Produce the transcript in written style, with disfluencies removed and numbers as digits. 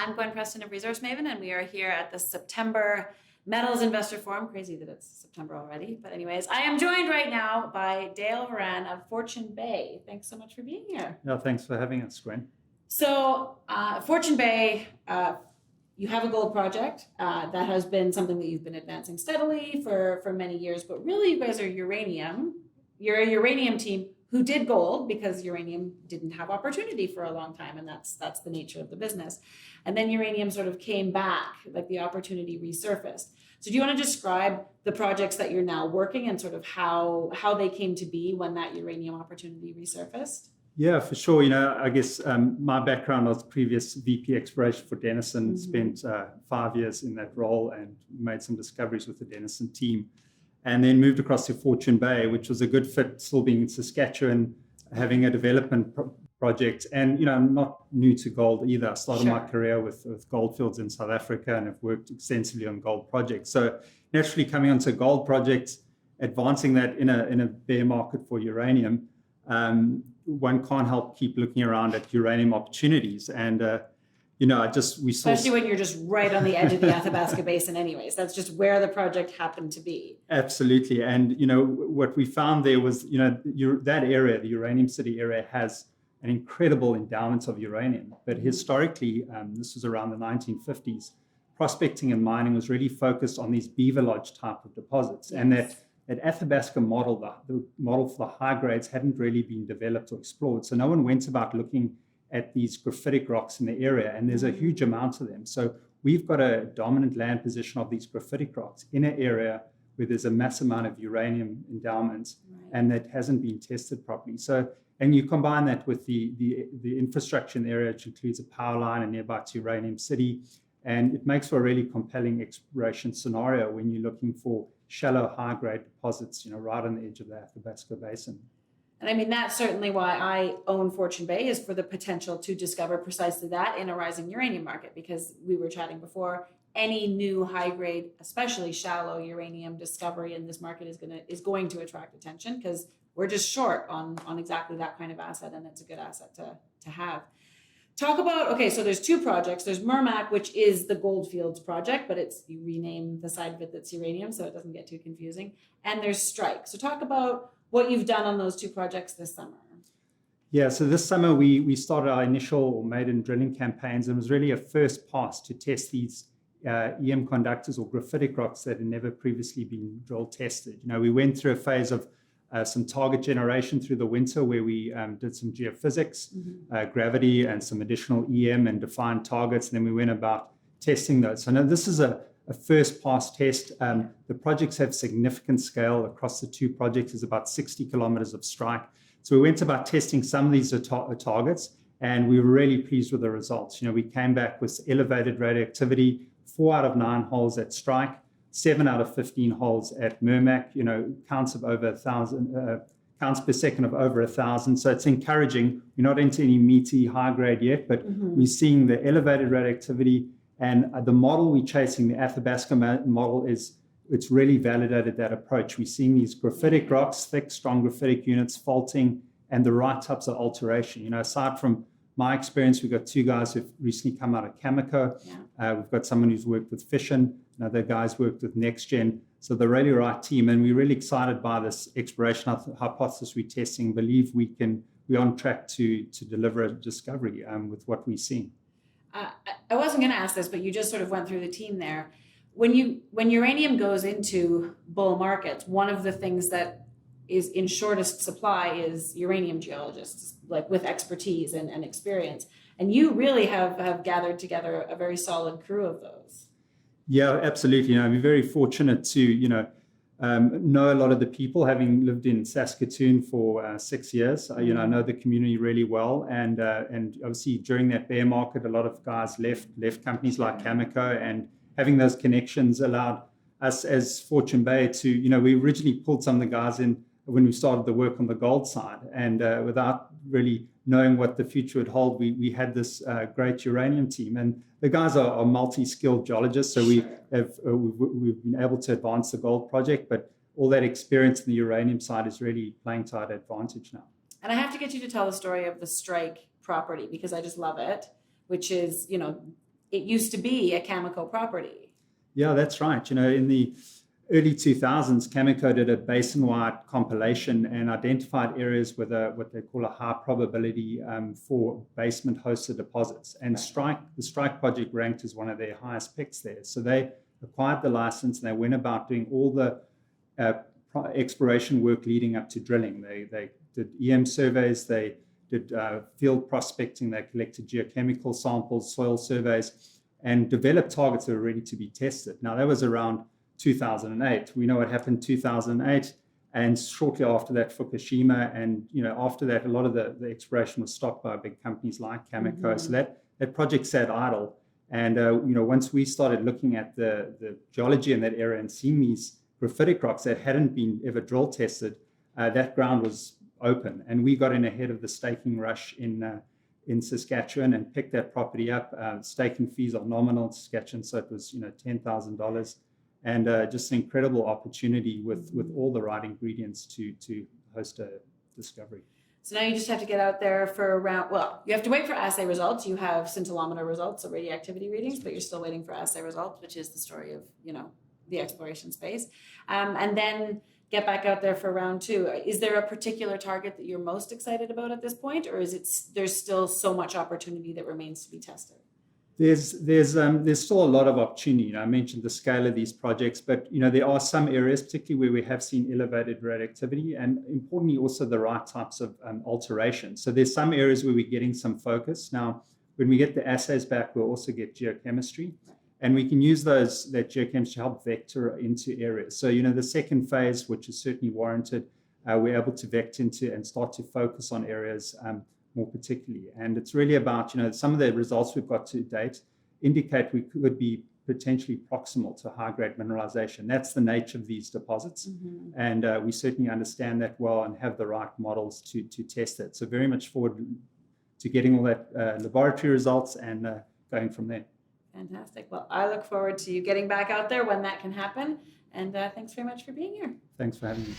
I'm Gwen Preston of Resource Maven, and we are here at the September Metals Investor Forum. Crazy that it's September already, but anyways, I am joined right now by Dale Verran of Fortune Bay. Thanks so much for being here. No, thanks for having us, Gwen. So, Fortune Bay, you have a gold project that has been something that you've been advancing steadily for many years, but really you guys are uranium. You're a uranium team who did gold because uranium didn't have opportunity for a long time, and that's the nature of the business. And then uranium sort of came back, like the opportunity resurfaced. So do you want to describe the projects that you're now working and sort of how they came to be when that uranium opportunity resurfaced? Yeah, for sure. I guess my background was previous VP exploration for Denison, spent 5 years in that role and made some discoveries with the Denison team. And then moved across to Fortune Bay, which was a good fit, still being in Saskatchewan, having a development project. And, I'm not new to gold either. I started my career with Goldfields in South Africa and have worked extensively on gold projects. So naturally coming onto gold projects, advancing that in a bear market for uranium, one can't help keep looking around at uranium opportunities. And, we saw... Especially when you're just right on the edge of the Athabasca Basin anyways. That's just where the project happened to be. Absolutely. And, what we found there was, that area, the Uranium City area, has an incredible endowment of uranium. But historically, this was around the 1950s, prospecting and mining was really focused on these beaver lodge type of deposits. Yes. And that Athabasca model, the model for the high grades hadn't really been developed or explored. So no one went about looking at these graphitic rocks in the area, and there's a huge amount of them. So we've got a dominant land position of these graphitic rocks in an area where there's a massive amount of uranium endowments, and that hasn't been tested properly. So, and you combine that with the infrastructure in the area, which includes a power line and nearby to Uranium City, and it makes for a really compelling exploration scenario when you're looking for shallow, high-grade deposits, right on the edge of the Athabasca Basin. And I mean, that's certainly why I own Fortune Bay, is for the potential to discover precisely that in a rising uranium market, because we were chatting before, any new high grade, especially shallow uranium discovery in this market is going to attract attention, because we're just short on exactly that kind of asset, and it's a good asset to have. Talk about, okay, so there's two projects. There's Mermac, which is the Goldfields Project, but you rename the side of it that's uranium so it doesn't get too confusing. And there's Strike. So talk about what you've done on those two projects this summer. Yeah, so this summer we started our initial or maiden drilling campaigns, and it was really a first pass to test these EM conductors or graphitic rocks that had never previously been drill tested. We went through a phase of some target generation through the winter where we did some geophysics, gravity, and some additional EM and defined targets. And then we went about testing those. So now this is a first pass test. The projects have significant scale across the two projects. There's about 60 kilometers of strike. So we went about testing some of these targets, and we were really pleased with the results. We came back with elevated radioactivity, 4 out of 9 holes at Strike, 7 out of 15 holes at Mermac, counts of over 1,000, counts per second of over 1,000. So it's encouraging. We're not into any meaty high grade yet, but we're seeing the elevated radioactivity. And the model we're chasing, the Athabasca model, it's really validated that approach. We're seeing these graphitic rocks, thick, strong graphitic units, faulting, and the right types of alteration. Aside from my experience, we've got 2 guys who've recently come out of Cameco. We've got someone who's worked with Fission. Another guy's worked with NextGen. So the really right team. And we're really excited by this exploration hypothesis we're testing. Believe we're on track to deliver a discovery with what we're seeing. I wasn't going to ask this, but you just sort of went through the team there. When uranium goes into bull markets, one of the things that is in shortest supply is uranium geologists, like with expertise and experience. And you really have gathered together a very solid crew of those. Yeah, absolutely. I'm very fortunate to, know a lot of the people, having lived in Saskatoon for 6 years. I know the community really well. And obviously during that bear market, a lot of guys left companies like Cameco, and having those connections allowed us as Fortune Bay to, we originally pulled some of the guys in when we started the work on the gold side, and without really knowing what the future would hold, we had this great uranium team, and the guys are multi-skilled geologists. So we've been able to advance the gold project, but all that experience in the uranium side is really playing to our advantage now. And I have to get you to tell the story of the Strike property, because I just love it, which is, it used to be a Cameco property. Yeah, that's right. In the early 2000s, Cameco did a basin-wide compilation and identified areas with what they call a high probability for basement-hosted deposits. And the Strike project ranked as one of their highest picks there. So they acquired the license and they went about doing all the exploration work leading up to drilling. They did EM surveys, they did field prospecting, they collected geochemical samples, soil surveys, and developed targets that were ready to be tested. Now, that was around 2008. We know what happened in 2008, and shortly after that, Fukushima, and after that, a lot of the exploration was stopped by big companies like Cameco. So that project sat idle. And once we started looking at the geology in that area and seeing these graphitic rocks that hadn't been ever drill tested, that ground was open, and we got in ahead of the staking rush in Saskatchewan and picked that property up. Staking fees are nominal in Saskatchewan, so it was $10,000, and just an incredible opportunity with all the right ingredients to host a discovery. So now you just have to get out there for you have to wait for assay results. You have scintillometer results, so radioactivity readings, but you're still waiting for assay results, which is the story of the exploration space, and then get back out there for round 2. Is there a particular target that you're most excited about at this point, or there's still so much opportunity that remains to be tested? There's still a lot of opportunity. I mentioned the scale of these projects, but there are some areas, particularly where we have seen elevated radioactivity, and importantly also the right types of alteration. So there's some areas where we're getting some focus. Now, when we get the assays back, we'll also get geochemistry. And we can use that geochemistry to help vector into areas. So, the second phase, which is certainly warranted, we're able to vector into and start to focus on areas more particularly. And it's really about, some of the results we've got to date indicate we could be potentially proximal to high-grade mineralization. That's the nature of these deposits. Mm-hmm. And we certainly understand that well and have the right models to test it. So very much forward to getting all that laboratory results and going from there. Fantastic. Well, I look forward to you getting back out there when that can happen. And thanks very much for being here. Thanks for having me.